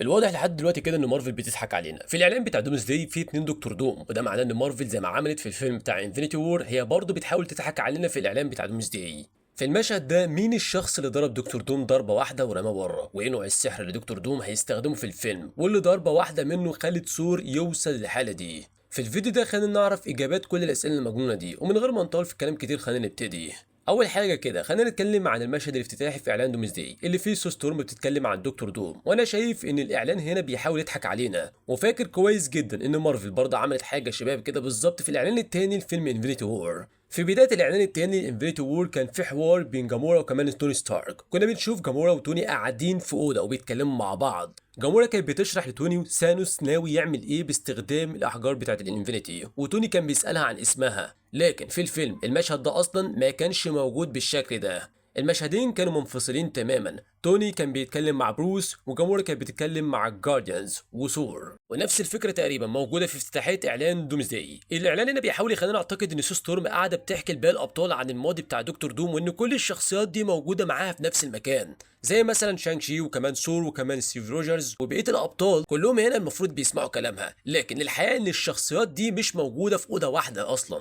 الواضح لحد دلوقتي كده ان مارفل بتضحك علينا. في الاعلان بتاع دومز داي في اتنين دكتور دوم، وده معناه ان مارفل زي ما عملت في الفيلم بتاع انفينيتي وور هي برضه بتحاول تضحك علينا في الاعلان بتاع دومز داي. في المشهد ده مين الشخص اللي ضرب دكتور دوم ضربه واحده ورماه بره، وايه نوع السحر اللي دكتور دوم هيستخدمه في الفيلم، واللي ضربه واحده منه خلت ثور يوصل للحاله دي. في الفيديو ده خلينا نعرف اجابات كل الاسئله المجنونه دي، ومن غير ما نطول في الكلام كتير خلينا نبتدي. اول حاجه كده خلينا نتكلم عن المشهد الافتتاحي في اعلان دومز داي اللي فيه سو ستورم بتتكلم عن دكتور دوم، وانا شايف ان الاعلان هنا بيحاول يضحك علينا، وفاكر كويس جدا ان مارفل برضه عملت حاجه شباب كده بالظبط في الاعلان التاني لفيلم انفينيتي وور. في بدايه الاعلان التاني لانفينيتي وور كان في حوار بين جامورا وكمان توني ستارك، كنا بنشوف جامورا وتوني قاعدين في اوضه وبيتكلموا مع بعض. جامورا كانت بتشرح لتوني ثانوس ناوي يعمل ايه باستخدام الاحجار بتاعه الانفينيتي، وتوني كان بيسالها عن اسمها، لكن في الفيلم المشهد ده اصلا ما كانش موجود بالشكل ده. المشهدين كانوا منفصلين تماما، توني كان بيتكلم مع بروس وجامورا كانت بتتكلم مع الجارديانز وثور، ونفس الفكره تقريبا موجوده في افتتاحيه اعلان دومزداي. الاعلان هنا بيحاول يخلينا نعتقد ان سو ستورم قاعده بتحكي لباقي الابطال عن الماضي بتاع دكتور دوم، وان كل الشخصيات دي موجوده معاها في نفس المكان، زي مثلا شانغ شي وكمان ثور وكمان ستيف روجرز وبقيه الابطال كلهم هنا المفروض بيسمعوا كلامها، لكن الحقيقه ان الشخصيات دي مش موجوده في اوضه واحده اصلا.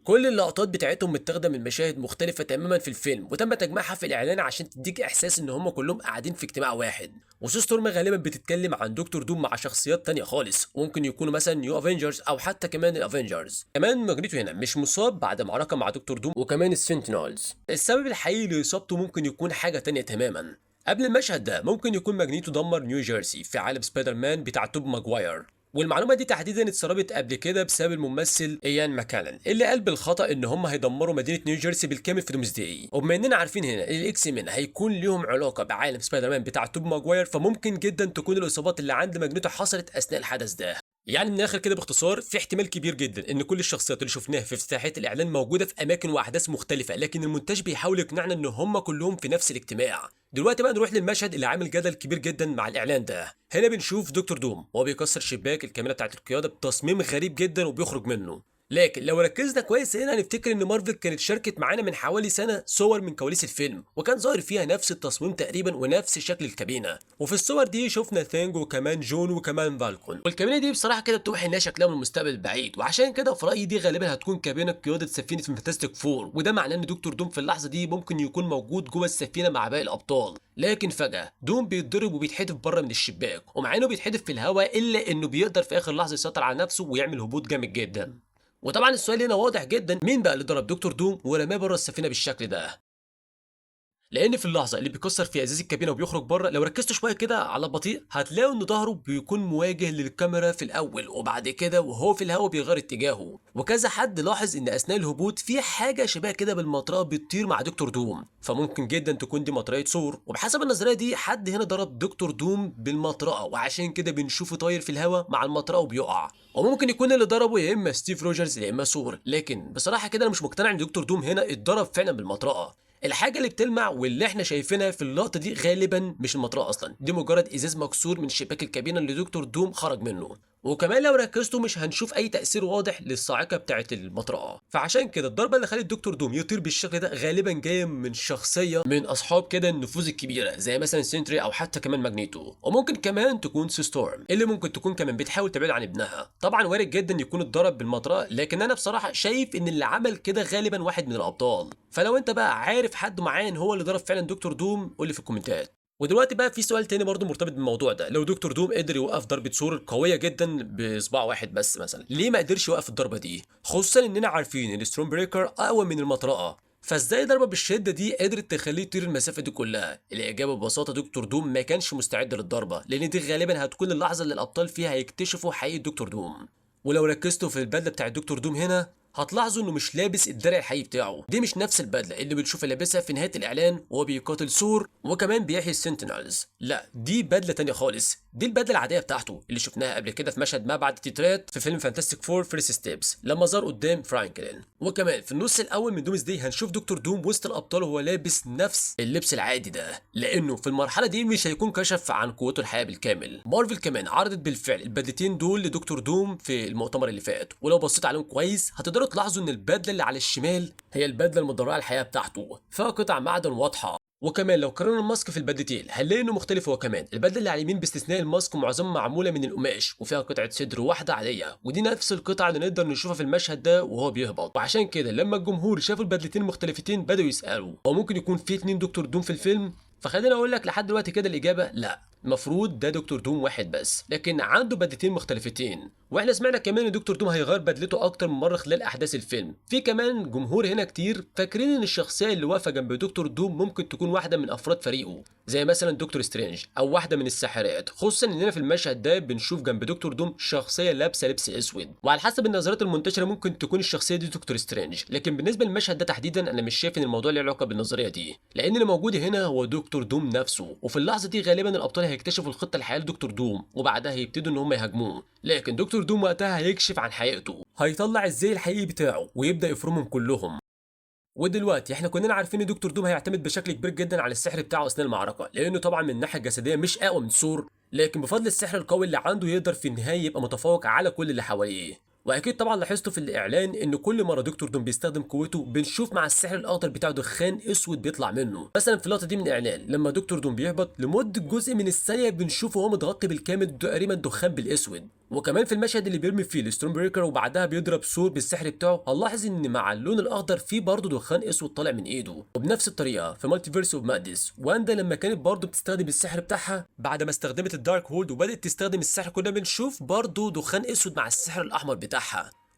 كل اللقطات بتاعتهم متاخده من مشاهد مختلفه تماما في الفيلم، وتم تجميعها في الاعلان عشان تديك احساس ان هم كلهم قاعدين في اجتماع واحد. وسو ستورم غالبا بتتكلم عن دكتور دوم مع شخصيات تانية خالص، وممكن يكونوا مثلا نيو افنجرز او حتى كمان الافنجرز. كمان ماجنيتو هنا مش مصاب بعد معركه مع دكتور دوم وكمان السنتينلز، السبب الحقيقي لاصابته ممكن يكون حاجه تانية تماما. قبل المشهد ده ممكن يكون ماجنيتو دمر نيو جيرسي في عالم سبايدر مان بتاع توب ماجواير، والمعلومه دي تحديدا اتسربت قبل كده بسبب الممثل ايان ماكالن اللي قال بالخطا ان هم هيدمروا مدينه نيوجيرسي بالكامل في دومزداي. وبما اننا عارفين هنا ان الاكس مين هيكون ليهم علاقه بعالم سبايدر مان بتاع توب ماجواير، فممكن جدا تكون الاصابات اللي عند ماجنيتو حصلت اثناء الحدث ده. يعني من الاخر كده باختصار، في احتمال كبير جدا ان كل الشخصيات اللي شفناها في افتتاحيه الاعلان موجوده في اماكن واحداث مختلفه، لكن المونتاج بيحاول يقنعنا ان هم كلهم في نفس الاجتماع. دلوقتي بقى نروح للمشهد اللي عامل جدل كبير جدا مع الاعلان ده. هنا بنشوف دكتور دوم وهو بيكسر شباك الكاميرا بتاعت القياده بتصميم غريب جدا وبيخرج منه، لكن لو ركزنا كويس هنا هنفتكر ان مارفل كانت شاركت معانا من حوالي سنه صور من كواليس الفيلم، وكان ظاهر فيها نفس التصميم تقريبا ونفس شكل الكابينه. وفي الصور دي شفنا ثانج وكمان جون وكمان فالكون، والكابينه دي بصراحه كده بتوحي انها شكلها من المستقبل البعيد، وعشان كده في رايي دي غالبا هتكون كابينه قياده سفينه فانتاستيك فور، وده معناه ان دكتور دوم في اللحظه دي ممكن يكون موجود جوه السفينه مع باقي الابطال. لكن فجاه دوم بيتضرب وبيتحدف بره من الشباك، ومع انه بيتحدف في الهواء الا انه بيقدر في اخر لحظه يسيطر على نفسه ويعمل هبوط جامد جدا. وطبعا السؤال هنا واضح جدا، مين بقى اللي ضرب دكتور دوم ورماه بره السفينه بالشكل ده؟ لان في اللحظه اللي بيكسر في ازاز الكابينه وبيخرج بره، لو ركزتوا شويه كده على بطيء هتلاقوا ان ظهره بيكون مواجه للكاميرا في الاول، وبعد كده وهو في الهواء بيغير اتجاهه. وكذا حد لاحظ ان اثناء الهبوط في حاجه شبه كده بالمطرقه بتطير مع دكتور دوم، فممكن جدا تكون دي مطرقه ثور. وبحسب النظريه دي حد هنا ضرب دكتور دوم بالمطرقه، وعشان كده بنشوفه طاير في الهواء مع المطرقه وبيقع. وممكن يكون اللي ضربه يا اما ستيف روجرز يا اما ثور، لكن بصراحه كده انا مش مقتنع ان دكتور دوم هنا اتضرب فعلا بالمطرقه. الحاجه اللي بتلمع واللي احنا شايفينها في اللقطه دي غالبا مش المطرقه اصلا، دي مجرد ازاز مكسور من شباك الكابينه اللي دكتور دوم خرج منه. وكمان لو ركزتوا مش هنشوف اي تاثير واضح للصاعقه بتاعه المطرقه، فعشان كده الضربه اللي خلت دكتور دوم يطير بالشكل ده غالبا جايه من شخصيه من اصحاب كده النفوذ الكبيره زي مثلا سنتري او حتى كمان ماجنيتو. وممكن كمان تكون سو ستورم اللي ممكن تكون كمان بتحاول تبعد عن ابنها. طبعا وارد جدا يكون اتضرب بالمطرقه، لكن انا بصراحه شايف ان اللي عمل كده غالبا واحد من الابطال. فلو انت بقى عارف حد معين هو اللي ضرب فعلا دكتور دوم قول لي في الكومنتات. ودلوقتي بقى في سؤال تاني برضه مرتبط بالموضوع ده، لو دكتور دوم قدر يوقف ضربه ثور قويه جدا بصباع واحد بس مثلا، ليه ما قدرش يوقف الضربه دي؟ خصوصا اننا عارفين ان السترون بريكر اقوى من المطرقه، فازاي ضربه بالشده دي قدرت تخليه يطير المسافه دي كلها؟ الاجابه ببساطه دكتور دوم ما كانش مستعد للضربه، لان دي غالبا هتكون اللحظه اللي الابطال فيها هيكتشفوا حقيقه دكتور دوم. ولو ركزتوا في البدله بتاع الدكتور دوم هنا هتلاحظوا انه مش لابس الدرع الحقيقي بتاعه، دي مش نفس البدله اللي بنشوفها لابسها في نهايه الاعلان وهو بيقاتل ثور وكمان بيحيي السنتينلز، لا دي بدله تانية خالص، دي البدله العاديه بتاعته اللي شفناها قبل كده في مشهد ما بعد التترات في فيلم فانتاستيك فور فيرست ستيبس لما ظهر قدام فرانكلين. وكمان في النص الاول من دومز داي هنشوف دكتور دوم وسط الابطال وهو لابس نفس اللبس العادي ده، لانه في المرحله دي مش هيكون كشف عن قوته الحقيقيه بالكامل. مارفل كمان عرضت بالفعل البدلتين دول لدكتور دوم في المؤتمر اللي فات، ولو بصيت عليهم كويس هتقدروا تلاحظوا ان البدله اللي على الشمال هي البدله المدرعه الحقيقيه بتاعته، فيها قطع معدن واضحه، وكمان لو قارنا الماسك في البدلتين هنلاقي انه مختلف. هو كمان البدله اللي على اليمين باستثناء الماسك معظمها معموله من القماش وفيها قطعه صدر واحده عاديه، ودي نفس القطعه اللي نقدر نشوفها في المشهد ده وهو بيهبط. وعشان كده لما الجمهور شافوا البدلتين المختلفتين بداوا يسالوا هو ممكن يكون في 2 دكتور دوم في الفيلم؟ فخليني اقول لك لحد دلوقتي كده الاجابه لا، المفروض ده دكتور دوم واحد بس لكن عنده بدلتين مختلفتين. واحنا سمعنا كمان ان دكتور دوم هيغير بدلته اكتر من مره خلال احداث الفيلم. في كمان جمهور هنا كتير فاكرين ان الشخصيه اللي واقفه جنب دكتور دوم ممكن تكون واحده من افراد فريقه زي مثلا دكتور سترينج او واحده من الساحرات، خصوصا اننا في المشهد ده بنشوف جنب دكتور دوم شخصيه لابسه لبس اسود، وعلى حسب النظريات المنتشره ممكن تكون الشخصيه دي دكتور سترينج. لكن بالنسبه للمشهد ده تحديدا انا مش شايف ان الموضوع له علاقه بالنظريه دي، لان اللي موجود هنا هو دكتور دوم نفسه. وفي اللحظه دي غالبا الابطال هيكتشفوا الخطه الحقيقيه لدكتور دوم وبعدها هيبتدوا ان هم يهاجموه، لكن دكتور دوم وقتها هيكشف عن حقيقته، هيطلع ازاي الحقيقي بتاعه ويبدا يفرمهم كلهم. ودلوقتي احنا كلنا عارفين ان دكتور دوم هيعتمد بشكل كبير جدا على السحر بتاعه اثناء المعركه، لانه طبعا من الناحيه الجسديه مش اقوى من ثور، لكن بفضل السحر القوي اللي عنده يقدر في النهايه يبقى متفوق على كل اللي حواليه. واكيد طبعا لاحظتوا في الاعلان ان كل مره دكتور دوم بيستخدم قوته بنشوف مع السحر الاخضر بتاعه دخان اسود بيطلع منه. مثلا في اللقطه دي من الاعلان لما دكتور دوم بيهبط لمده جزء من الثانيه بنشوفه هو متغطي بالكامل تقريبا دخان بالاسود. وكمان في المشهد اللي بيرمي فيه الستورم بريكر وبعدها بيضرب ثور بالسحر بتاعه هنلاحظ ان مع اللون الاخضر فيه برضه دخان اسود طالع من ايده. وبنفس الطريقه في مالتي فيرس اوف مادنس واندا لما كانت برضه بتستخدم السحر بتاعها بعد ما استخدمت الدارك هولد وبدات تستخدم السحر كنا بنشوف برضه دخان اسود مع السحر الاحمر بتاعها.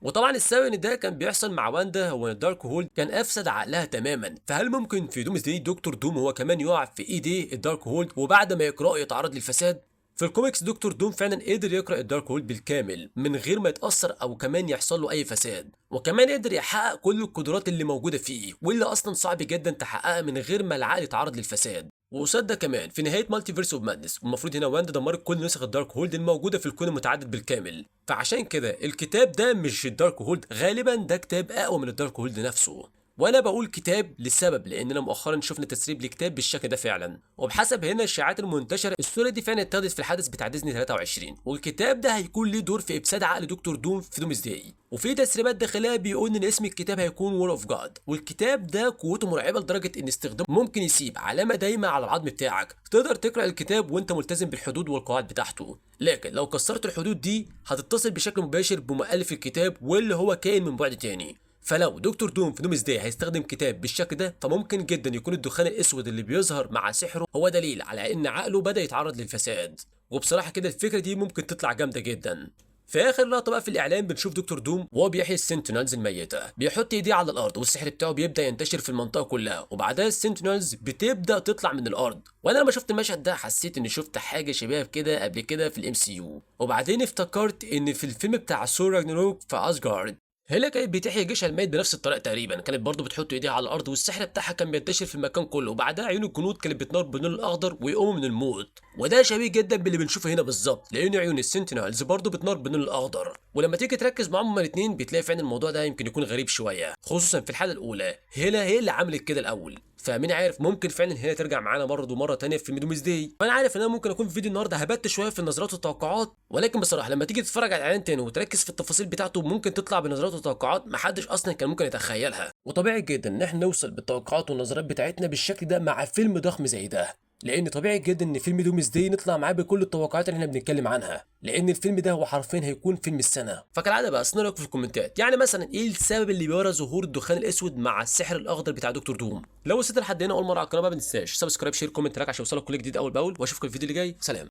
وطبعا السبب ان ده كان بيحصل مع واندا هو ان الدارك هولد كان افسد عقلها تماما. فهل ممكن في دومز داي دكتور دوم هو كمان يقع في ايديه الدارك هولد وبعد ما يقراه يتعرض للفساد؟ في الكوميكس دكتور دوم فعلا قدر يقرا الدارك هولد بالكامل من غير ما يتاثر او كمان يحصل له اي فساد، وكمان قدر يحقق كل القدرات اللي موجوده فيه واللي اصلا صعب جدا تحققها من غير ما العقل يتعرض للفساد. وقصاد ده كمان في نهايه مالتي فيرس اوف مادنس والمفروض هنا واندا دمرت كل نسخ الدارك هولد الموجوده في الكون المتعدد بالكامل. فعشان كده الكتاب ده مش الدارك هولد، غالبا ده كتاب اقوى من الدارك هولد نفسه. وانا بقول كتاب لسبب لاننا مؤخرا شفنا تسريب لكتاب بالشكل ده فعلا، وبحسب هنا الشائعات المنتشره الصوره دي فعلا اتاخدت في الحدث بتاع ديزني 23، والكتاب ده هيكون ليه دور في افساد عقل دكتور دوم في دومز داي. وفي تسريبات داخليه بيقول ان اسم الكتاب هيكون وور اوف جاد، والكتاب ده قوته مرعبه لدرجه ان استخدامه ممكن يسيب علامه دايمه على العظم بتاعك تقدر تقرا الكتاب وانت ملتزم بالحدود والقواعد بتاعته، لكن لو كسرت الحدود دي هتتصل بشكل مباشر بمؤلف الكتاب واللي هو كائن من بعد تاني. فلو دكتور دوم في دومز داي هيستخدم كتاب بالشكل ده فممكن جدا يكون الدخان الاسود اللي بيظهر مع سحره هو دليل على ان عقله بدا يتعرض للفساد. وبصراحه كده الفكره دي ممكن تطلع جامده جدا. في اخر لقطه بقى في الاعلان بنشوف دكتور دوم وهو بيحيي السنتينلز الميته، بيحط ايديه على الارض والسحر بتاعه بيبدا ينتشر في المنطقه كلها، وبعدها السنتينلز بتبدا تطلع من الارض. وانا لما شفت المشهد ده حسيت اني شفت حاجه شبيهه بكده قبل كده في الام سي يو، وبعدين افتكرت ان في الفيلم بتاع ثور راجناروك في اسجارد هيلا كانت بتحيي جيشها الميت بنفس الطريقه تقريبا، كانت برضه بتحط ايديها على الارض والسحر بتاعها كان بينتشر في المكان كله، وبعدها عيون الجنود كانت بتنور باللون الاخضر ويقوموا من الموت. وده شبيه جدا باللي بنشوفه هنا بالظبط، لان عيون السنتينلز برضه بتنور باللون الاخضر. ولما تيجي تركز معاهم هما الاثنين بتلاقي فعلا الموضوع ده يمكن يكون غريب شويه، خصوصا في الحاله الاولى هيلا هي اللي عملت كده الاول، فمين عارف ممكن فعلا هي ترجع معانا برضه مره ثانيه في دومز داي. وانا عارف ان انا ممكن اكون في فيديو النهارده هبت شويه في النظريات والتوقعات، ولكن بصراحه لما تيجي تتفرج على الاعلان تاني وتركز في التفاصيل بتاعته ممكن تطلع بنظريات وتوقعات محدش اصلا كان ممكن يتخيلها. وطبيعي جدا ان احنا نوصل بالتوقعات والنظريات بتاعتنا بالشكل ده مع فيلم ضخم زي ده، لان طبيعي جدا ان فيلم دومز داي نطلع معاه بكل التوقعات اللي احنا بنتكلم عنها، لان الفيلم ده هو حرفيا هيكون فيلم السنه. فكالعاده بقى اسمعوا رايكم في الكومنتات، يعني مثلا ايه السبب اللي ورا ظهور الدخان الاسود مع السحر الاخضر بتاع دكتور دوم؟ لو وصلت لحد هنا اول مره على القناه ما تنساش سبسكرايب شير كومنت لايك عشان يوصلك كل جديد اول باول، واشوفكم الفيديو اللي جاي. سلام.